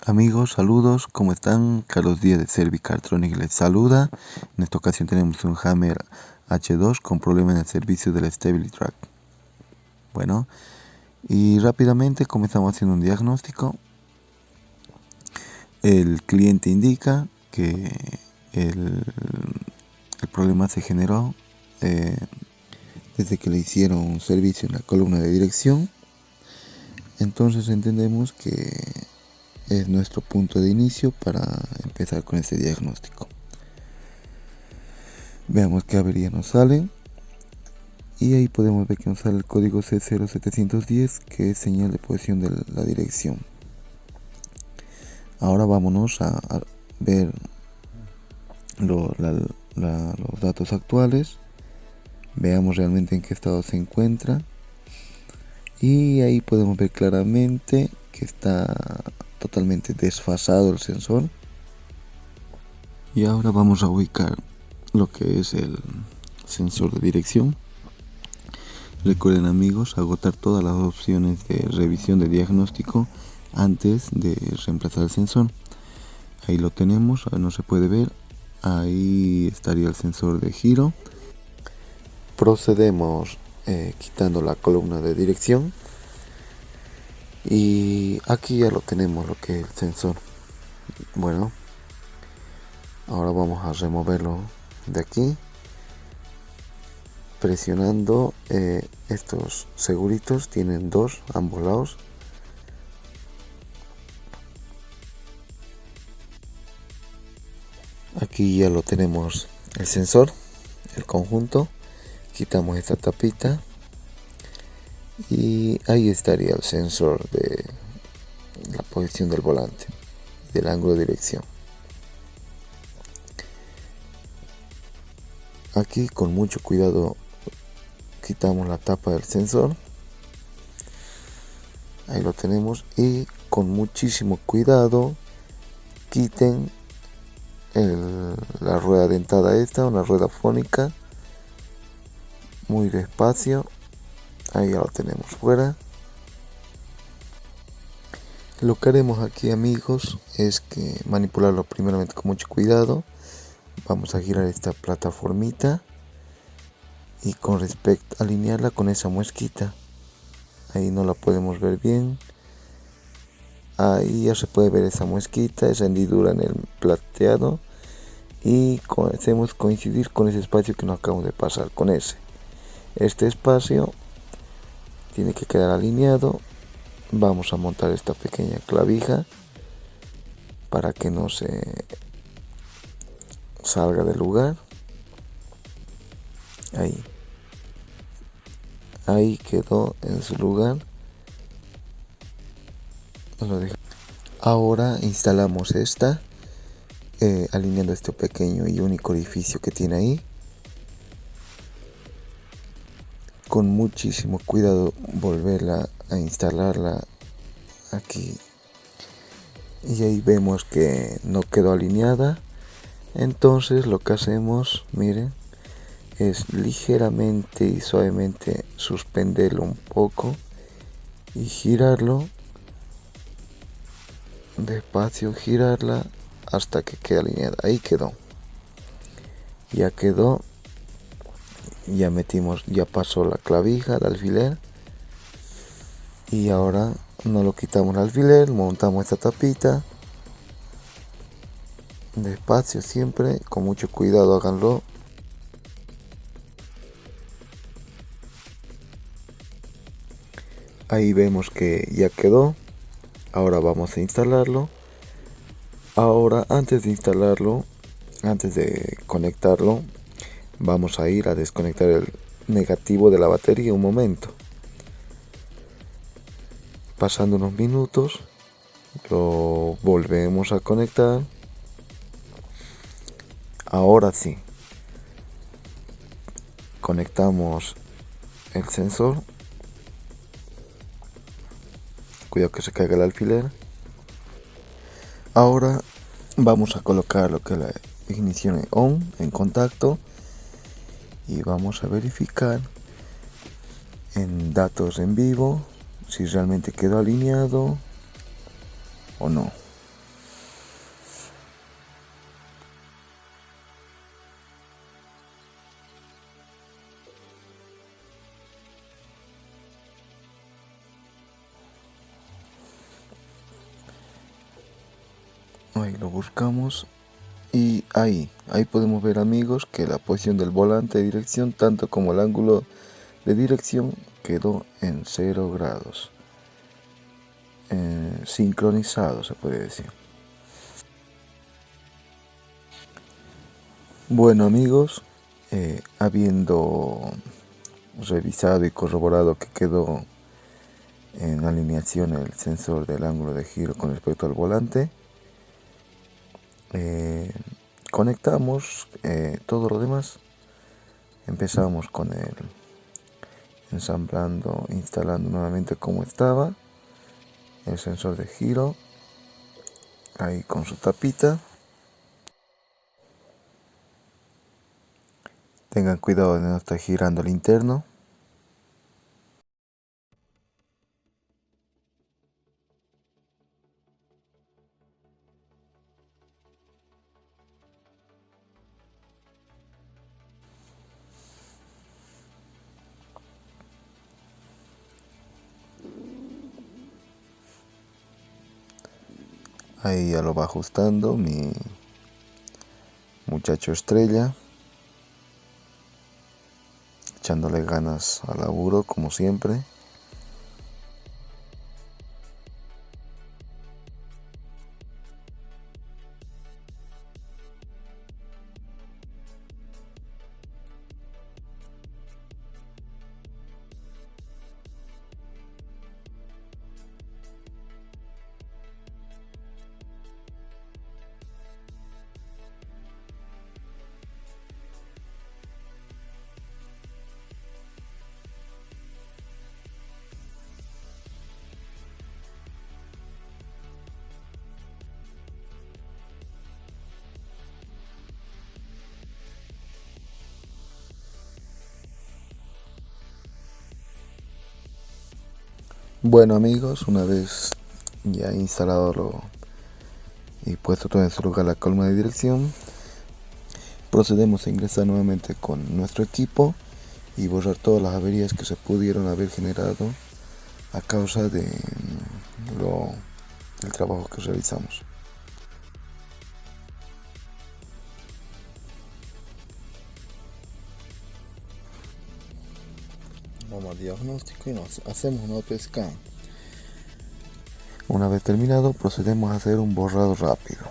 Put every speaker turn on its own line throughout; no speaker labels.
Amigos, saludos, ¿cómo están? Carlos Díaz de Servicartronic les saluda. En esta ocasión tenemos un Hammer H2 con problema en el servicio del Stability Track. Bueno, y rápidamente comenzamos haciendo un diagnóstico. El cliente indica que el problema se generó desde que le hicieron un servicio en la columna de dirección. Entonces entendemos que es nuestro punto de inicio para empezar con este diagnóstico. Veamos qué avería nos sale. Y ahí podemos ver que nos sale el código C0710, que es señal de posición de la dirección. Ahora vámonos a ver los datos actuales. Veamos realmente en qué estado se encuentra. Y ahí podemos ver claramente que está totalmente desfasado el sensor. Y ahora vamos a ubicar lo que es el sensor de dirección. Recuerden, amigos, agotar todas las opciones de revisión de diagnóstico antes de reemplazar el sensor. Ahí lo tenemos, no se puede ver. Ahí estaría el sensor de giro. Procedemos quitando la columna de dirección. Y aquí ya lo tenemos, lo que es el sensor. Bueno, ahora vamos a removerlo de aquí, presionando estos seguritos. Tienen dos, ambos lados. Aquí ya lo tenemos, el sensor, el conjunto. Quitamos esta tapita y ahí estaría el sensor de la posición del volante, del ángulo de dirección. Aquí con mucho cuidado quitamos la tapa del sensor. Ahí lo tenemos. Y con muchísimo cuidado quiten la rueda dentada esta, una rueda fónica. Muy despacio. Ahí ya lo tenemos fuera. Lo que haremos aquí, amigos, es que manipularlo primeramente con mucho cuidado. Vamos a girar esta plataformita y con respecto a alinearla con esa muesquita. Ahí no la podemos ver bien. Ahí ya se puede ver esa muesquita, esa hendidura en el plateado, y hacemos coincidir con ese espacio que nos acabamos de pasar, con este espacio tiene que quedar alineado. Vamos a montar esta pequeña clavija para que no se salga del lugar. Ahí quedó en su lugar. Ahora instalamos esta, alineando este pequeño y único orificio que tiene ahí. Con muchísimo cuidado volverla a instalarla aquí. Y ahí vemos que no quedó alineada. Entonces lo que hacemos, miren, es ligeramente y suavemente suspenderlo un poco y girarlo. Despacio girarla hasta que quede alineada. Ahí quedó. Ya quedó. Ya metimos, ya pasó la clavija, el alfiler. Y ahora no lo quitamos el alfiler, montamos esta tapita. Despacio siempre, con mucho cuidado háganlo. Ahí vemos que ya quedó. Ahora vamos a instalarlo. Ahora antes de instalarlo, antes de conectarlo, vamos a ir a desconectar el negativo de la batería un momento. Pasando unos minutos, lo volvemos a conectar. Ahora sí, conectamos el sensor. Cuidado que se caiga el alfiler. Ahora vamos a colocar lo que es la ignición en on, en contacto, y vamos a verificar en datos en vivo si realmente quedó alineado o no. Ahí lo buscamos. Y ahí podemos ver, amigos, que la posición del volante de dirección, tanto como el ángulo de dirección, quedó en 0 grados. Sincronizado, se puede decir. Bueno, amigos, habiendo revisado y corroborado que quedó en alineación el sensor del ángulo de giro con respecto al volante, conectamos todo lo demás. Empezamos con el ensamblando, instalando nuevamente como estaba el sensor de giro, ahí con su tapita. Tengan cuidado de no estar girando el interno. Ahí ya lo va ajustando mi muchacho estrella, echándole ganas al laburo como siempre. Bueno, amigos, una vez ya instalado y puesto todo en su lugar la columna de dirección, procedemos a ingresar nuevamente con nuestro equipo y borrar todas las averías que se pudieron haber generado a causa del trabajo que realizamos. Vamos al diagnóstico y nos hacemos un auto-scan. Una vez terminado, procedemos a hacer un borrado rápido.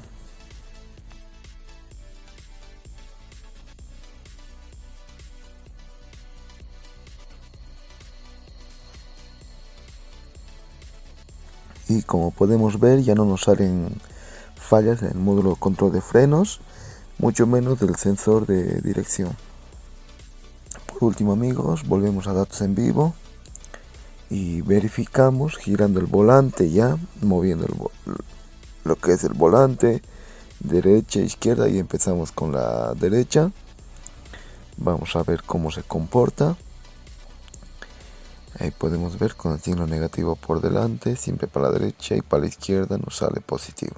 Y como podemos ver, ya no nos salen fallas en el módulo control de frenos, mucho menos del sensor de dirección. Por último, amigos, volvemos a datos en vivo y verificamos girando el volante, ya moviendo lo que es el volante derecha, izquierda, y empezamos con la derecha. Vamos a ver cómo se comporta. Ahí podemos ver con el signo negativo por delante, siempre para la derecha, y para la izquierda nos sale positivo.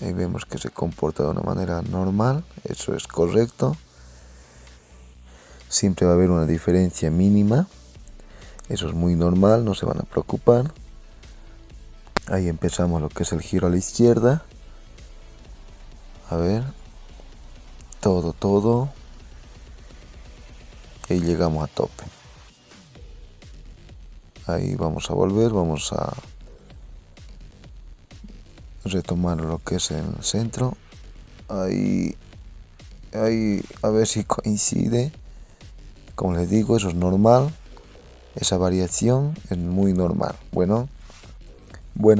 Ahí vemos que se comporta de una manera normal, eso es correcto. Siempre va a haber una diferencia mínima, eso es muy normal, no se van a preocupar. Ahí empezamos lo que es el giro a la izquierda. A ver, todo. Y llegamos a tope. Ahí vamos a volver, vamos a retomar lo que es el centro. Ahí a ver si coincide. Como les digo, eso es normal. Esa variación es muy normal. Bueno,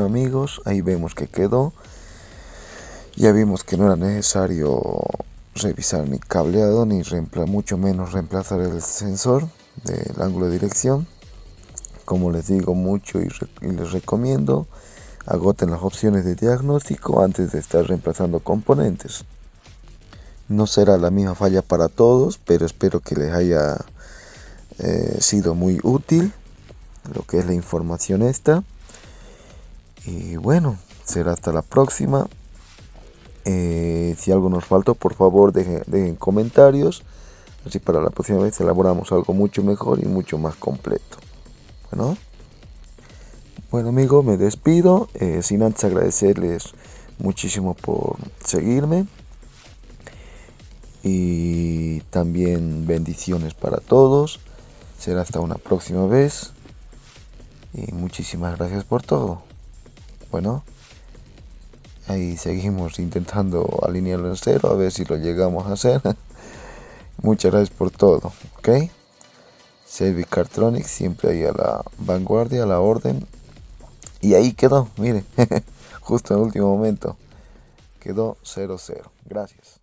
amigos, ahí vemos que quedó. Ya vimos que no era necesario revisar ni cableado, ni mucho menos reemplazar el sensor del ángulo de dirección. Como les digo mucho y les recomiendo, agoten las opciones de diagnóstico antes de estar reemplazando componentes. No será la misma falla para todos, pero espero que les haya sido muy útil lo que es la información esta. Y bueno, será hasta la próxima. Si algo nos faltó, por favor dejen comentarios, así para la próxima vez elaboramos algo mucho mejor y mucho más completo. Bueno amigos, me despido, sin antes agradecerles muchísimo por seguirme y también bendiciones para todos. Será hasta una próxima vez y muchísimas gracias por todo. Bueno, ahí seguimos intentando alinearlo en cero, a ver si lo llegamos a hacer. Muchas gracias por todo, ¿ok? Service Cartronics siempre ahí a la vanguardia, a la orden. Y ahí quedó, mire, justo en el último momento. Quedó 0-0. Gracias.